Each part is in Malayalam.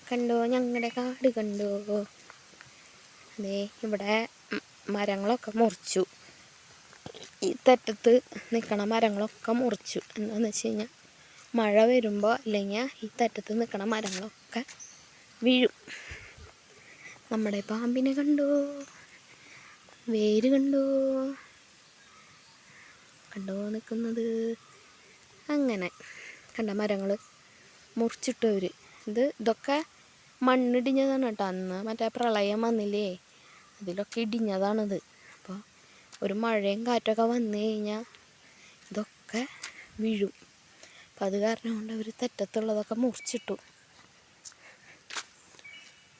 കണ്ടോ, ഞങ്ങളുടെ കാട് കണ്ടോ? അതെ, ഇവിടെ മരങ്ങളൊക്കെ മുറിച്ചു. ഈ തെറ്റത്ത് നിൽക്കണ മരങ്ങളൊക്കെ മുറിച്ചു. എന്താണെന്ന് വെച്ച് കഴിഞ്ഞാൽ മഴ വരുമ്പോൾ അല്ലെങ്കിൽ ഈ തെറ്റത്ത് നിൽക്കണ മരങ്ങളൊക്കെ വീഴും. നമ്മുടെ പാമ്പിനെ കണ്ടോ? വേര് കണ്ടോ? കണ്ടോ നിൽക്കുന്നത്? അങ്ങനെ കണ്ട മരങ്ങൾ മുറിച്ചിട്ടവർ. ഇതൊക്കെ മണ്ണിടിഞ്ഞതാണ് കേട്ടോ. അന്ന് മറ്റേ പ്രളയം വന്നില്ലേ, അതിലൊക്കെ ഇടിഞ്ഞതാണിത്. അപ്പോൾ ഒരു മഴയും കാറ്റൊക്കെ വന്നു കഴിഞ്ഞാൽ ഇതൊക്കെ വീഴും. അപ്പം അത് കാരണം കൊണ്ട് അവർ തെറ്റത്തുള്ളതൊക്കെ മുറിച്ചിട്ടു.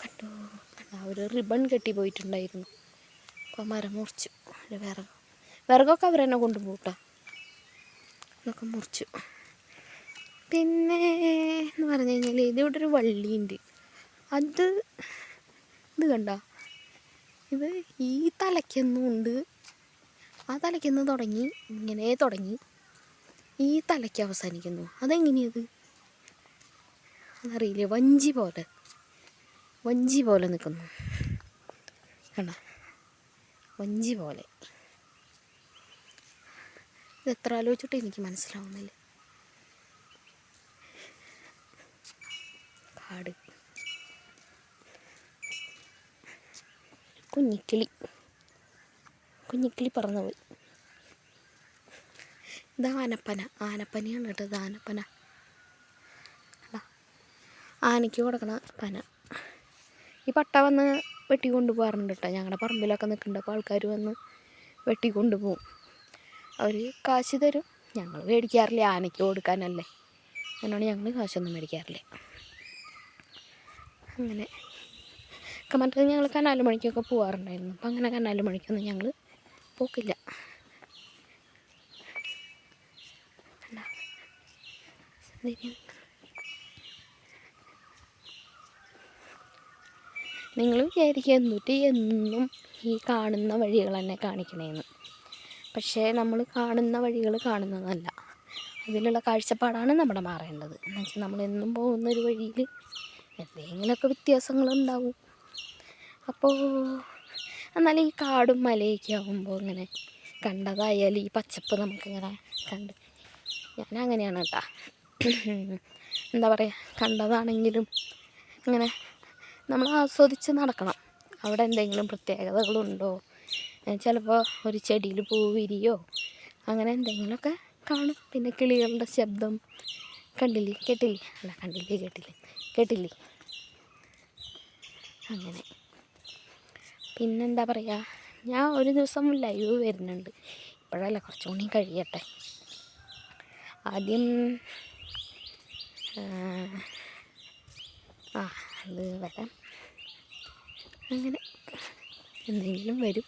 കണ്ടോ, ഒരു റിബൺ കെട്ടിപ്പോയിട്ടുണ്ടായിരുന്നു. അപ്പോൾ മരം മുറിച്ചു. വിറകൊക്കെ അവർ തന്നെ കൊണ്ടുപോകട്ടോ. ഇതൊക്കെ മുറിച്ചു. പിന്നെ എന്ന് പറഞ്ഞു കഴിഞ്ഞാൽ ഇതിവിടെ ഒരു വള്ളിയുണ്ട്. ഇത് കണ്ട, ഇത് ഈ തലയ്ക്കൊന്നുമുണ്ട്. ആ തലയ്ക്കൊന്ന് തുടങ്ങി ഇങ്ങനെ തുടങ്ങി ഈ തലയ്ക്ക് അവസാനിക്കുന്നു. അതെങ്ങനെയത് അതറിയില്ലേ? വഞ്ചി പോലെ നിൽക്കുന്നു. കണ്ട, വഞ്ചി പോലെ. ഇതെത്ര ആലോചിച്ചിട്ട് എനിക്ക് മനസ്സിലാവുന്നില്ല. കാട്. കുഞ്ഞിക്കിളി പറന്നുപോയി. ഇത് ആനപ്പനയാണ് കേട്ടോ. ഇത് ആനപ്പന. ആനയ്ക്ക് കൊടുക്കണ പന. ഈ പട്ട വന്ന് വെട്ടിക്കൊണ്ട് പോകാറുണ്ട് കേട്ടോ. ഞങ്ങളുടെ പറമ്പിലൊക്കെ നിൽക്കുന്നുണ്ട്. അപ്പോൾ ആൾക്കാർ വന്ന് വെട്ടിക്കൊണ്ട് പോവും. അവർ കാശ് തരും. ഞങ്ങൾ മേടിക്കാറില്ല, ആനയ്ക്ക് കൊടുക്കാനല്ലേ. അതിനോട് ഞങ്ങൾ കാശൊന്നും മേടിക്കാറില്ല. അങ്ങനെ മറ്റേത് ഞങ്ങൾ കനാലുമണിക്കൊക്കെ പോകാറുണ്ടായിരുന്നു. അപ്പം അങ്ങനെ കനാലുമണിക്കൊന്നും ഞങ്ങൾ പോക്കില്ല. നിങ്ങൾ വിചാരിക്കുക എന്നിട്ട് എന്നും ഈ കാണുന്ന വഴികൾ തന്നെ കാണിക്കണേന്ന്. പക്ഷേ നമ്മൾ കാണുന്ന വഴികൾ കാണുന്നതല്ല, അതിലുള്ള കാഴ്ചപ്പാടാണ് നമ്മുടെ മാറേണ്ടത്. എന്നുവെച്ചാൽ നമ്മളെന്നും പോകുന്നൊരു വഴിയിൽ എന്തെങ്കിലുമൊക്കെ വ്യത്യാസങ്ങളുണ്ടാവും. അപ്പോൾ എന്നാൽ ഈ കാടും മലയൊക്കെ ആകുമ്പോൾ ഇങ്ങനെ കണ്ടതായാലും ഈ പച്ചപ്പ് നമുക്കിങ്ങനെ കണ്ട്, ഞാൻ അങ്ങനെയാണ് കേട്ടോ. എന്താ പറയുക, കണ്ടതാണെങ്കിലും ഇങ്ങനെ നമ്മൾ ആസ്വദിച്ച് നടക്കണം. അവിടെ എന്തെങ്കിലും പ്രത്യേകതകളുണ്ടോ, ചിലപ്പോൾ ഒരു ചെടിയിൽ പൂ വിരിയോ അങ്ങനെ എന്തെങ്കിലുമൊക്കെ കാണും. പിന്നെ കിളികളുടെ ശബ്ദം കേട്ടില്ലേ അങ്ങനെ. പിന്നെന്താ പറയുക, ഞാൻ ഒരു ദിവസം ലൈവ് വരുന്നുണ്ട്. ഇപ്പോഴല്ല, കുറച്ചും കൂടി കഴിയട്ടെ. ആദ്യം അത് വരാം. അങ്ങനെ എന്തെങ്കിലും വരും.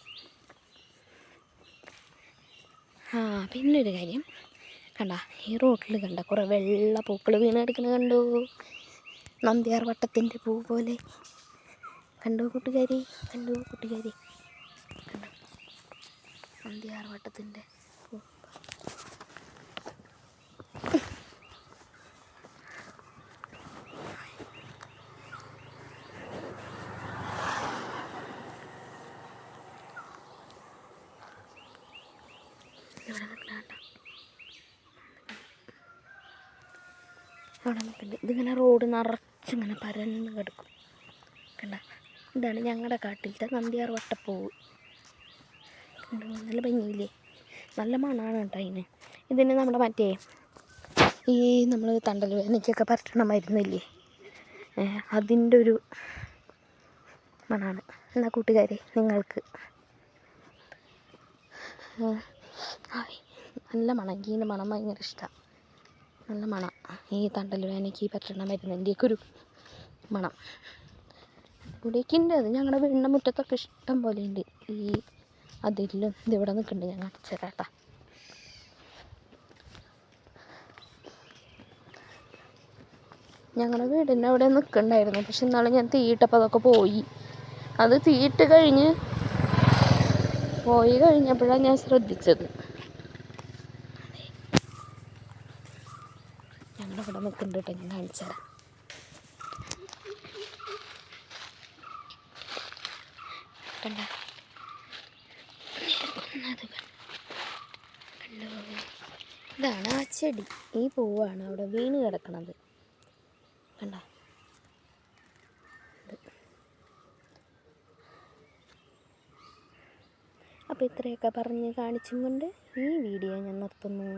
പിന്നൊരു കാര്യം കണ്ട, ഈ റോട്ടിൽ കണ്ട കുറേ വെള്ള പൂക്കൾ വീണ് കിടക്കുന്നത് കണ്ടോ? നന്ദ്യാർ വട്ടത്തിൻ്റെ പൂ പോലെ. കണ്ടോ കൂട്ടുകാരി? കണ്ടോ നന്ദ്യാർ വട്ടത്തിൻ്റെ പൂ. അവിടെ നിൽക്കുന്നുണ്ട്. ഇതിങ്ങനെ റോഡ് നിറച്ചിങ്ങനെ പരന്ന് കിടക്കും. കണ്ട, ഇതാണ് ഞങ്ങളുടെ കാട്ടിലത്തെ നന്ദ്യാർ വട്ടപ്പൂവ്. കണ്ടോ, നല്ല ഭംഗിയില്ലേ? നല്ല മണമാണ് കേട്ടോ ഇതിന് നമ്മുടെ മറ്റേ ഈ നമ്മൾ തണ്ടൽ വേദനയ്ക്കൊക്കെ പരട്ടണ മരുന്നില്ലേ, അതിൻ്റെ ഒരു മണമാണ്. എന്നാൽ കൂട്ടുകാരെ, നിങ്ങൾക്ക് നല്ല മണം, ഇതിൻ്റെ മണം ഭയങ്കര ഇഷ്ടമാണ്. നല്ല മണം ഈ തണ്ടൽ വേദനയ്ക്ക് പരട്ടണ മരുന്നിൻ്റെയൊക്കെ ഒരു മണം ഇവിടേക്ക് ഉണ്ട്. അത് ഞങ്ങളുടെ വീടിൻ്റെ മുറ്റത്തൊക്കെ ഇഷ്ടം പോലെ ഉണ്ട്. ഈ അതിലും ഇതിവിടെ നിൽക്കുന്നുണ്ട്. ഞാൻ കാണിച്ചു തരാം കേട്ടോ. ഞങ്ങളുടെ വീടിൻ്റെ അവിടെ നിൽക്കുന്നുണ്ടായിരുന്നു. പക്ഷെ ഇന്നാളെ ഞാൻ തീയിട്ടപ്പോൾ അതൊക്കെ പോയി. അത് തീയിട്ട് കഴിഞ്ഞപ്പോഴാണ് ഞാൻ ശ്രദ്ധിച്ചത്. ഞങ്ങളിവിടെ നിൽക്കുന്നുണ്ട് കേട്ടോ. ഞാൻ കാണിച്ചു തരാം. കണ്ട കണ്ടോ, ഇതാണ് ആ ചെടി. ഈ പൂവാണ് അവിടെ വീണ് കിടക്കണത് കണ്ട. അപ്പോൾ ഇത്രയൊക്കെ പറഞ്ഞ് കാണിച്ചും കൊണ്ട് ഈ വീഡിയോ ഞാൻ നിർത്തുന്നു.